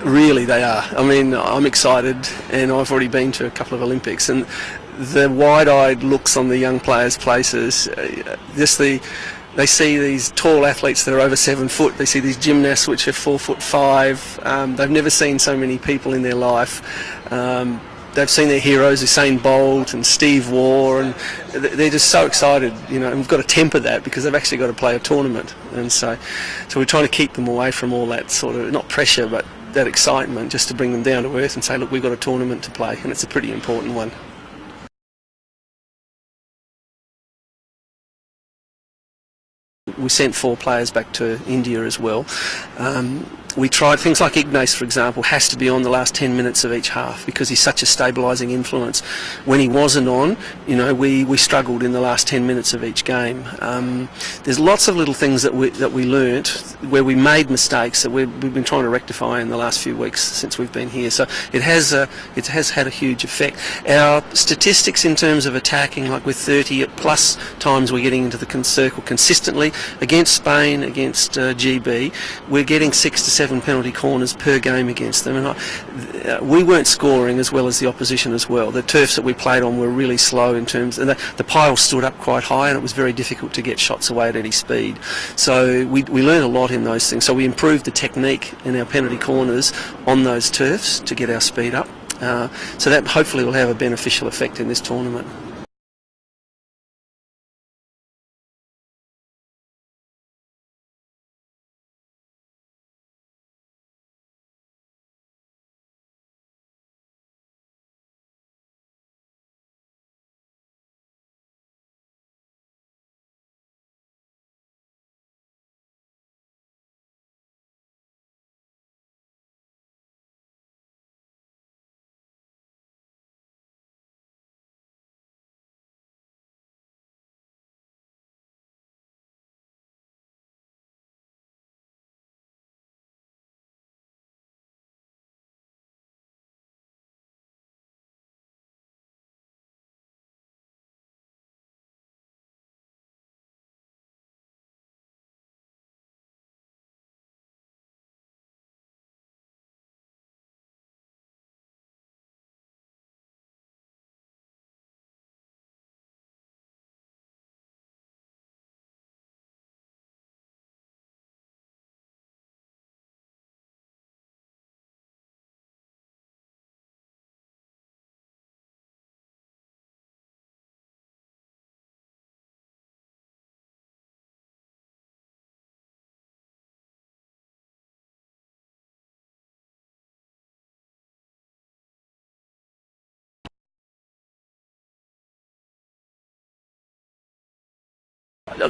Really, they are. I mean, I'm excited, and I've already been to a couple of Olympics, and the wide-eyed looks on the young players' faces, they see these tall athletes that are over 7 foot. They see these gymnasts which are 4'5". They've never seen so many people in their life. They've seen their heroes, Usain Bolt and Steve Waugh, and they're just so excited, and we've got to temper that because they've actually got to play a tournament. And so we're trying to keep them away from all that sort of, not pressure, but that excitement, just to bring them down to earth and say, look, we've got a tournament to play, and it's a pretty important one. We sent 4 players back to India as well. We tried things like Ignace, for example, has to be on the last 10 minutes of each half because he's such a stabilising influence. When he wasn't on, we struggled in the last 10 minutes of each game. There's lots of little things that we learnt where we made mistakes that we've been trying to rectify in the last few weeks since we've been here. So it has had a huge effect. Our statistics in terms of attacking, like with 30 plus times we're getting into the circle consistently against Spain, against GB, we're getting 6 to 7 penalty corners per game against them, and we weren't scoring as well as the opposition as well. The turfs that we played on were really slow in terms, and the pile stood up quite high, and it was very difficult to get shots away at any speed. So we learned a lot in those things. So we improved the technique in our penalty corners on those turfs to get our speed up. So that hopefully will have a beneficial effect in this tournament.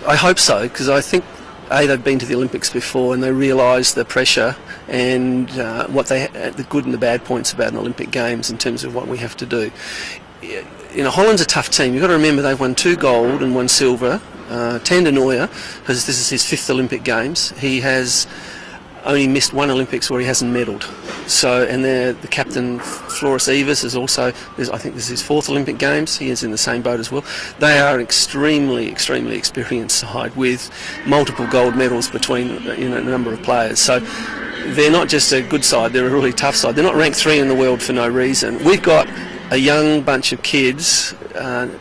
I hope so, because I think they've been to the Olympics before and they realise the pressure and the good and the bad points about an Olympic Games in terms of what we have to do. Holland's a tough team. You've got to remember they've won 2 gold and 1 silver. Tander Neuer, because this is his 5th Olympic Games, he has only missed 1 Olympics where he hasn't medalled. So, and the captain Floris Evers is also, I think this is his 4th Olympic Games. He is in the same boat as well. They are an extremely experienced side with multiple gold medals between a number of players. So they're not just a good side; they're a really tough side. They're not ranked 3 in the world for no reason. We've got a young bunch of kids,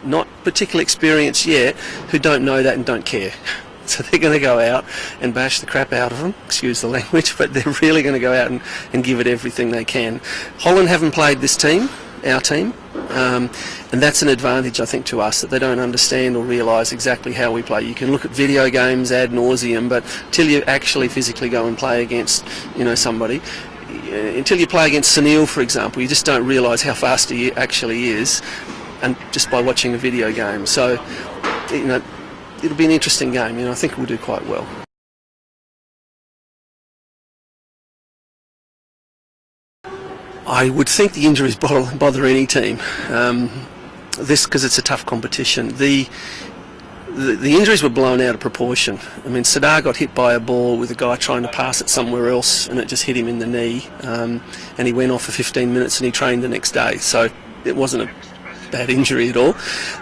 not particularly experienced yet, who don't know that and don't care. So they're going to go out and bash the crap out of them, excuse the language, but they're really going to go out and give it everything they can. Holland haven't played this team, our team, and that's an advantage, I think, to us, that they don't understand or realise exactly how we play. You can look at video games ad nauseum, but till you actually physically go and play against, somebody, until you play against Sunil, for example, you just don't realise how fast he actually is, and just by watching a video game. So, it'll be an interesting game. I think we'll do quite well. I would think the injuries bother any team. Because it's a tough competition. The injuries were blown out of proportion. I mean, Sadar got hit by a ball with a guy trying to pass it somewhere else, and it just hit him in the knee. And he went off for 15 minutes, and he trained the next day. So it wasn't bad injury at all.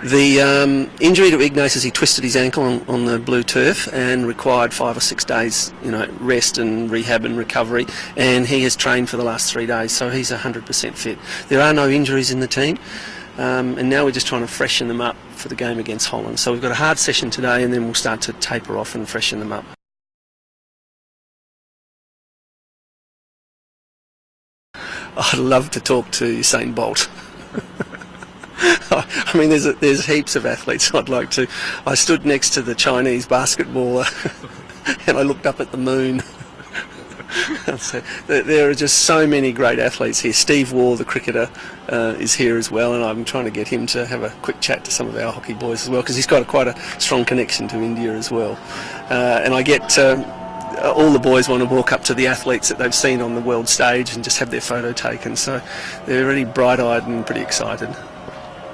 The injury to Ignatius, he twisted his ankle on the blue turf and required 5 or 6 days, rest and rehab and recovery, and he has trained for the last 3 days, so he's 100% fit. There are no injuries in the team, and now we're just trying to freshen them up for the game against Holland. So we've got a hard session today, and then we'll start to taper off and freshen them up. I'd love to talk to Usain Bolt. I mean, there's heaps of athletes I'd like to. I stood next to the Chinese basketballer and I looked up at the moon. So there are just so many great athletes here. Steve Waugh, the cricketer, is here as well, and I'm trying to get him to have a quick chat to some of our hockey boys as well, because he's got quite a strong connection to India as well. And I get all the boys want to walk up to the athletes that they've seen on the world stage and just have their photo taken, so they're really bright-eyed and pretty excited.